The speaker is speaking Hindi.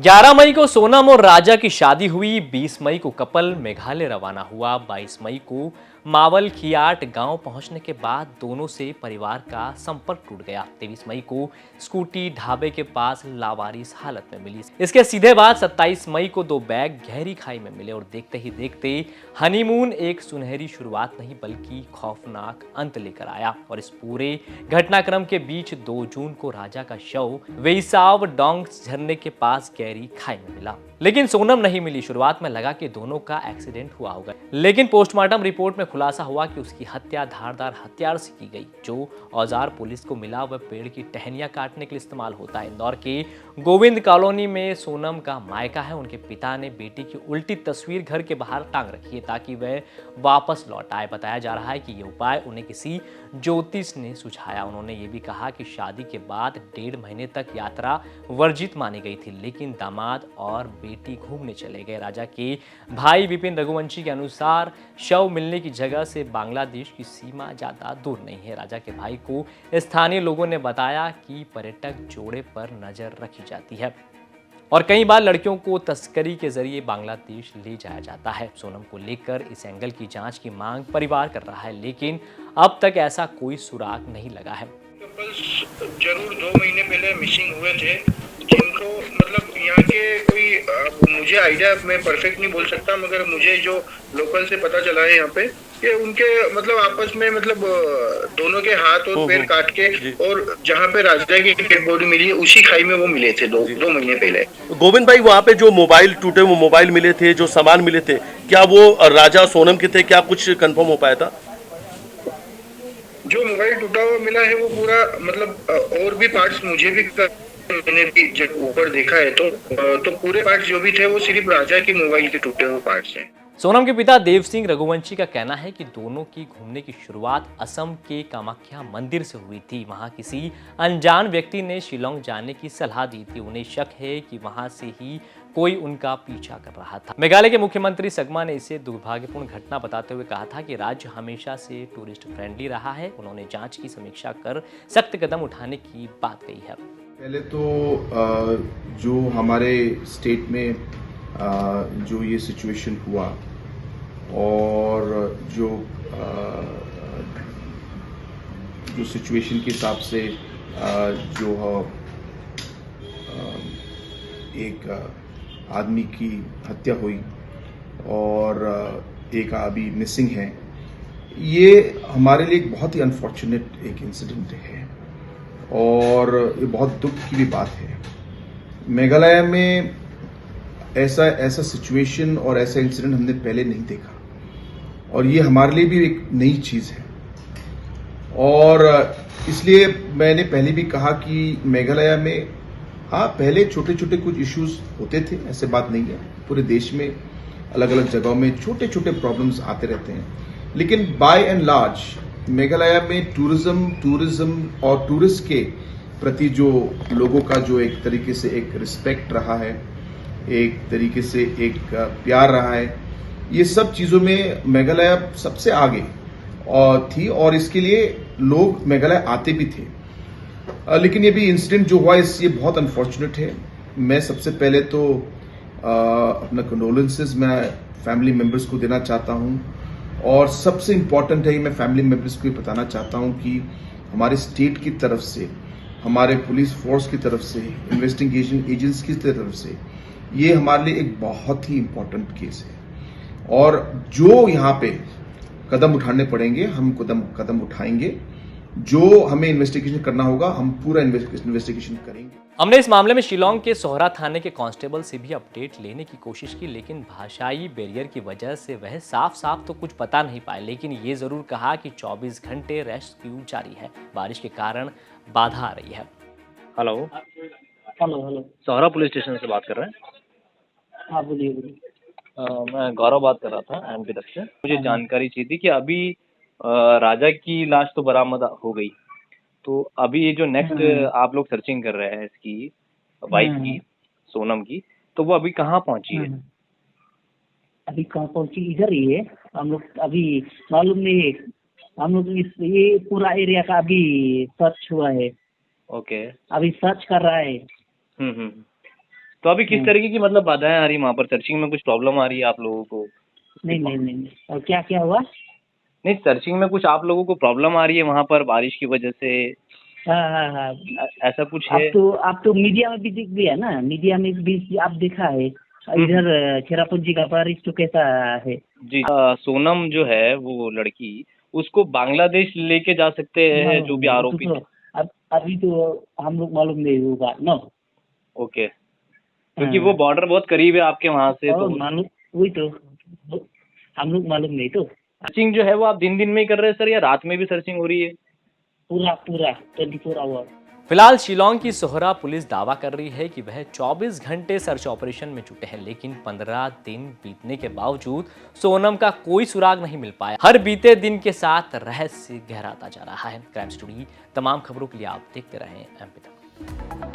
11 मई को सोनम और राजा की शादी हुई। 20 मई को कपल मेघालय रवाना हुआ। 22 मई को मावल खियाट गांव पहुंचने के बाद दोनों से परिवार का संपर्क टूट गया। 23 मई को स्कूटी ढाबे के पास लावारिस हालत में मिली। इसके सीधे बाद 27 मई को दो बैग गहरी खाई में मिले और देखते ही देखते हनीमून एक सुनहरी शुरुआत नहीं बल्कि खौफनाक अंत लेकर आया। और इस पूरे घटनाक्रम के बीच 2 जून को राजा का शव वेइसाव डोंग झरने के पास गहरी खाई में मिला, लेकिन सोनम नहीं मिली। शुरुआत में लगा कि दोनों का एक्सीडेंट हुआ होगा, लेकिन पोस्टमार्टम रिपोर्ट में खुलासा हुआ कि उसकी हत्या धारदार हथियार से की गई। जो औजार पुलिस को मिला वह पेड़ की टहनियां काटने के लिए इस्तेमाल होता है। इंदौर के गोविंद कॉलोनी में सोनम का मायका है। उनके पिता ने बेटी की उल्टी तस्वीर घर के बाहर टांग रखी है ताकि वह वापस लौट आए। बताया जा रहा है कि यह उपाय उन्हें किसी ज्योतिष ने सुझाया। उन्होंने ये भी कहा कि शादी के बाद 1.5 महीने तक यात्रा वर्जित मानी गई थी, लेकिन दामाद और बेटी घूमने चले गए। राजा के भाई विपिन रघुवंशी के अनुसार शव मिलने की जगह से बांग्लादेश की सीमा ज्यादा दूर नहीं है। राजा के भाई को स्थानीय लोगों ने बताया कि पर्यटक जोड़े पर नजर रखी जाती है और कई बार लड़कियों को तस्करी के जरिए बांग्लादेश ले जाया जाता है। सोनम को लेकर इस एंगल की जांच की मांग परिवार कर रहा है, लेकिन अब तक ऐसा कोई सुराग नहीं लगा है। कपल्स जरूर 2 महीने पहले मिसिंग हुए थे, जिनको मतलब यहाँ के कोई मुझे आइडिया मैं परफेक्ट नहीं बोल सकता, मगर मुझे जो लोकल से पता चला है यहाँ पे कि उनके मतलब आपस में मतलब दोनों के हाथ और पैर काट के और जहाँ पे राजा की डेड बॉडी मिली उसी खाई में वो मिले थे दो महीने पहले। गोविंद भाई, वहाँ पे जो मोबाइल टूटे वो मोबाइल मिले थे, जो सामान मिले थे, क्या वो राजा सोनम के थे? क्या कुछ कंफर्म हो पाया था? जो मोबाइल टूटा हुआ मिला है वो पूरा मतलब और भी पार्ट्स मुझे भी मैंने भी जब ऊपर देखा है तो पूरे पार्ट्स जो भी थे वो सिर्फ राजा की मोबाइल के टूटे हुए पार्ट्स हैं। सोनम के पिता देव सिंह रघुवंशी का कहना है कि दोनों की घूमने की शुरुआत असम के कामाख्या मंदिर से हुई थी। वहां किसी अनजान व्यक्ति ने शिलोंग जाने की सलाह दी थी। उन्हें शक है कि वहां से ही कोई उनका पीछा कर रहा था। मेघालय के मुख्यमंत्री सगमा ने इसे दुर्भाग्यपूर्ण घटना बताते हुए कहा था कि राज्य हमेशा से टूरिस्ट फ्रेंडली रहा है। उन्होंने जांच की समीक्षा कर सख्त कदम उठाने की बात कही है। पहले तो जो हमारे स्टेट में जो ये सिचुएशन हुआ और जो सिचुएशन के हिसाब से जो एक आदमी की हत्या हुई और एक अभी मिसिंग है, ये हमारे लिए एक बहुत ही अनफॉर्चुनेट एक इंसिडेंट है और ये बहुत दुख की भी बात है। मेघालय में ऐसा सिचुएशन और ऐसा इंसिडेंट हमने पहले नहीं देखा और ये हमारे लिए भी एक नई चीज़ है और इसलिए मैंने पहले भी कहा कि मेघालय में हाँ पहले छोटे छोटे कुछ इश्यूज होते थे, ऐसे बात नहीं है। पूरे देश में अलग अलग जगहों में छोटे छोटे प्रॉब्लम्स आते रहते हैं, लेकिन बाय एंड लार्ज मेघालय में टूरिज्म और टूरिस्ट के प्रति जो लोगों का जो एक तरीके से एक रिस्पेक्ट रहा है, एक तरीके से एक प्यार रहा है, ये सब चीज़ों में मेघालय सबसे आगे और थी और इसके लिए लोग मेघालय आते भी थे। लेकिन ये भी इंसिडेंट जो हुआ ये बहुत अनफॉर्चुनेट है। मैं सबसे पहले तो अपना कंडोलेंसेस मैं फैमिली मेम्बर्स को देना चाहता हूँ और सबसे इम्पॉर्टेंट है कि मैं फैमिली मेम्बर्स को ये बताना चाहता हूँ कि हमारे स्टेट की तरफ से, हमारे पुलिस फोर्स की तरफ से, इन्वेस्टिगेशन एजेंट्स की तरफ से ये हमारे लिए एक बहुत ही इम्पोर्टेंट केस है और जो यहाँ पे कदम उठाने पड़ेंगे हम कदम उठाएंगे। जो हमें इन्वेस्टिगेशन करना होगा हम पूरा इन्वेस्टिगेशन करेंगे। हमने इस मामले में शिलोंग के सोहरा थाने के कांस्टेबल से भी अपडेट लेने की कोशिश की, लेकिन भाषाई बैरियर की वजह से वह साफ तो कुछ बता नहीं पाए। लेकिन ये जरूर कहा कि 24 घंटे रेस्क्यू जारी है। बारिश के कारण बाधा आ रही है। Hello hello. Sohra police station से बात कर रहे हैं? हाँ बोलिए। मैं गौरव बात कर रहा था एमपी तक से। मुझे जानकारी चाहिए थी कि अभी राजा की लाश तो बरामद हो गई, तो अभी ये जो नेक्स्ट आप लोग सर्चिंग कर रहे हैं इसकी वाइफ की, सोनम की, तो वो अभी कहाँ पहुंची है? अभी कहाँ पहुंची? इधर ही है। हम लोग अभी मालूम नहीं है, हम लोग ये पूरा एरिया का अभी सर्च हुआ है। ओके। अभी सर्च कर रहा है। तो अभी किस तरीके की मतलब बाधाएं आ रही है वहाँ पर? सर्चिंग में कुछ प्रॉब्लम आ रही है आप लोगों को? नहीं नहीं नहीं नहीं। और क्या क्या हुआ? नहीं, सर्चिंग में कुछ आप लोगों को प्रॉब्लम आ रही है वहाँ पर बारिश की वजह से? हाँ हाँ हाँ। ऐसा कुछ है? आप तो मीडिया में भी दिख गया ना, मीडिया में भी आप देखा है इधर चेरापूंजी का बारिश तो कैसा है। जी। सोनम जो है वो लड़की, उसको बांग्लादेश लेके जा सकते हैं जो भी आरोपी तो है? अब अभी तो हम लोग मालूम नहीं होगा ना। ओके, क्योंकि वो बॉर्डर बहुत करीब है आपके वहाँ से, तो मालूम, वही तो हम लोग मालूम नहीं तो। सर्चिंग जो है वो आप दिन दिन में ही कर रहे हैं सर, या रात में भी सर्चिंग हो रही है? पूरा पूरा 24 आवर। फिलहाल शिलोंग की सोहरा पुलिस दावा कर रही है कि वह 24 घंटे सर्च ऑपरेशन में जुटे हैं, लेकिन 15 दिन बीतने के बावजूद सोनम का कोई सुराग नहीं मिल पाया। हर बीते दिन के साथ रहस्य गहराता जा रहा है। क्राइम स्टोरी तमाम खबरों के लिए आप देखते रहें एमपी तक।